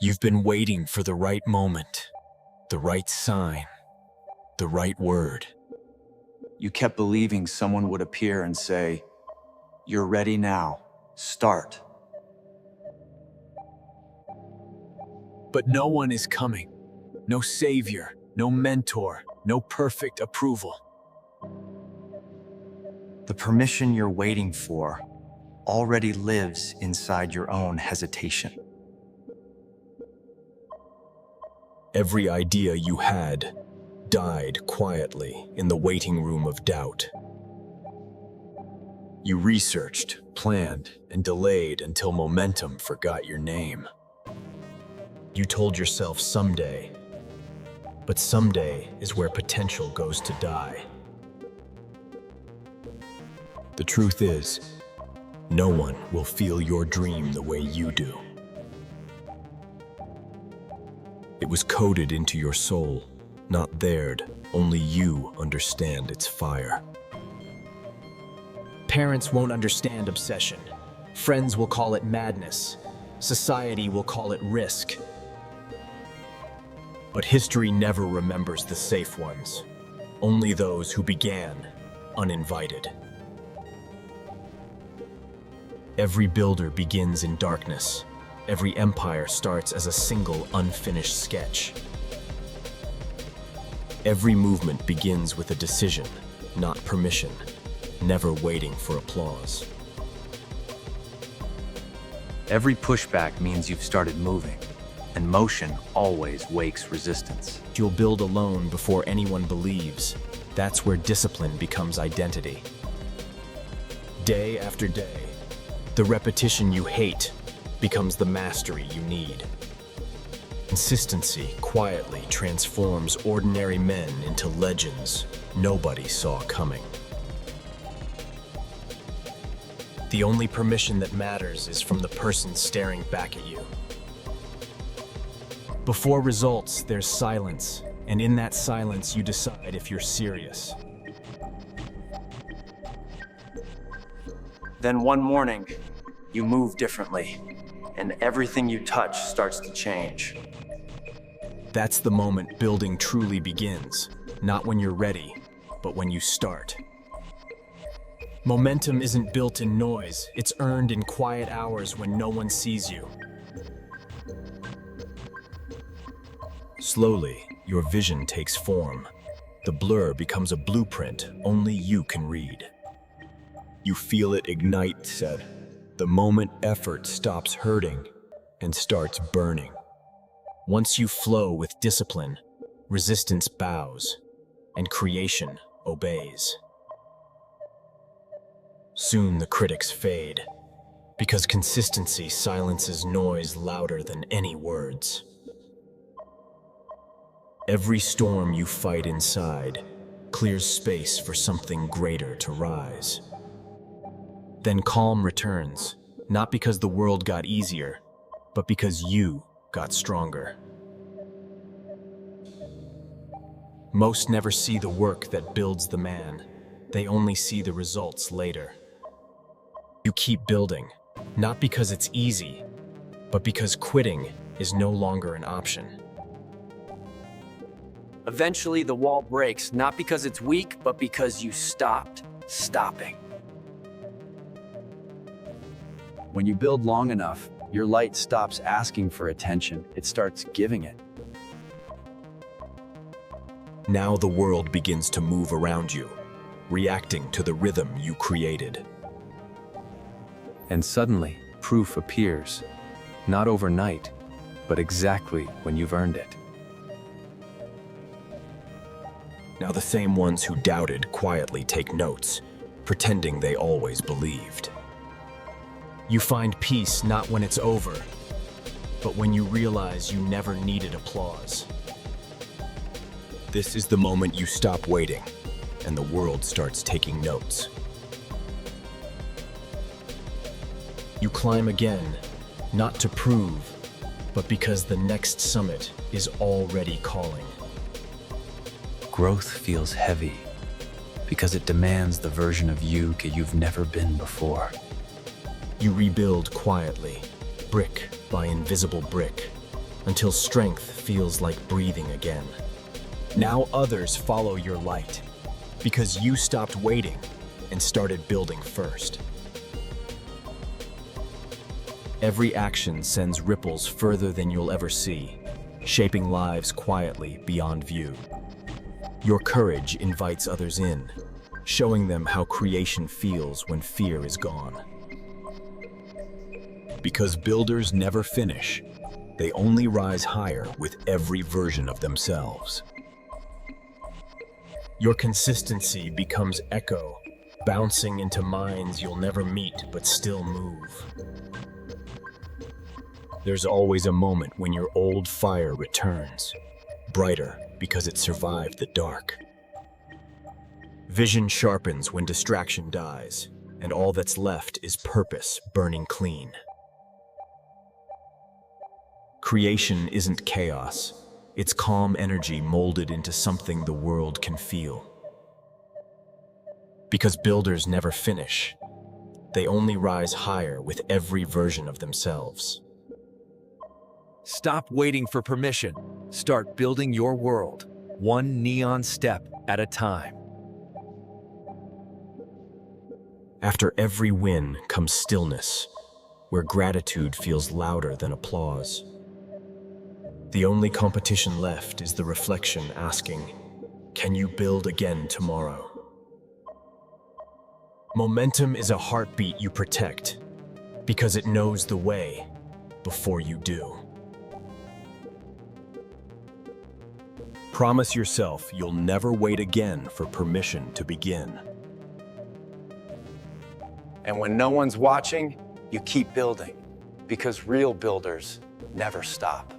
You've been waiting for the right moment, the right sign, the right word. You kept believing someone would appear and say, "You're ready now. Start." But no one is coming. No savior, no mentor, no perfect approval. The permission you're waiting for already lives inside your own hesitation. Every idea you had died quietly in the waiting room of doubt. You researched, planned, and delayed until momentum forgot your name. You told yourself someday, but someday is where potential goes to die. The truth is, no one will feel your dream the way you do. It was coded into your soul, not theired. Only you understand its fire. Parents won't understand obsession. Friends will call it madness. Society will call it risk. But history never remembers the safe ones, only those who began uninvited. Every builder begins in darkness. Every empire starts as a single unfinished sketch. Every movement begins with a decision, not permission, never waiting for applause. Every pushback means you've started moving, and motion always wakes resistance. You'll build alone before anyone believes. That's where discipline becomes identity. Day after day, the repetition you hate becomes the mastery you need. Consistency quietly transforms ordinary men into legends nobody saw coming. The only permission that matters is from the person staring back at you. Before results, there's silence, and in that silence, you decide if you're serious. Then one morning, you move differently, and everything you touch starts to change. That's the moment building truly begins, not when you're ready, but when you start. Momentum isn't built in noise, it's earned in quiet hours when no one sees you. Slowly, your vision takes form. The blur becomes a blueprint only you can read. You feel it ignite, said. The moment effort stops hurting and starts burning. Once you flow with discipline, resistance bows and creation obeys. Soon the critics fade, because consistency silences noise louder than any words. Every storm you fight inside clears space for something greater to rise. Then calm returns, not because the world got easier, but because you got stronger. Most never see the work that builds the man. They only see the results later. You keep building, not because it's easy, but because quitting is no longer an option. Eventually, the wall breaks, not because it's weak, but because you stopped stopping. When you build long enough, your light stops asking for attention. It starts giving it. Now the world begins to move around you, reacting to the rhythm you created. And suddenly, proof appears. Not overnight, but exactly when you've earned it. Now the same ones who doubted quietly take notes, pretending they always believed. You find peace not when it's over, but when you realize you never needed applause. This is the moment you stop waiting, and the world starts taking notes. You climb again, not to prove, but because the next summit is already calling. Growth feels heavy because it demands the version of you you've never been before. You rebuild quietly, brick by invisible brick, until strength feels like breathing again. Now others follow your light because you stopped waiting and started building first. Every action sends ripples further than you'll ever see, shaping lives quietly beyond view. Your courage invites others in, showing them how creation feels when fear is gone. Because builders never finish, they only rise higher with every version of themselves. Your consistency becomes echo, bouncing into minds you'll never meet but still move. There's always a moment when your old fire returns, brighter because it survived the dark. Vision sharpens when distraction dies, and all that's left is purpose burning clean. Creation isn't chaos, it's calm energy molded into something the world can feel. Because builders never finish, they only rise higher with every version of themselves. Stop waiting for permission. Start building your world, one neon step at a time. After every win comes stillness, where gratitude feels louder than applause. The only competition left is the reflection asking, can you build again tomorrow? Momentum is a heartbeat you protect because it knows the way before you do. Promise yourself you'll never wait again for permission to begin. And when no one's watching, you keep building, because real builders never stop.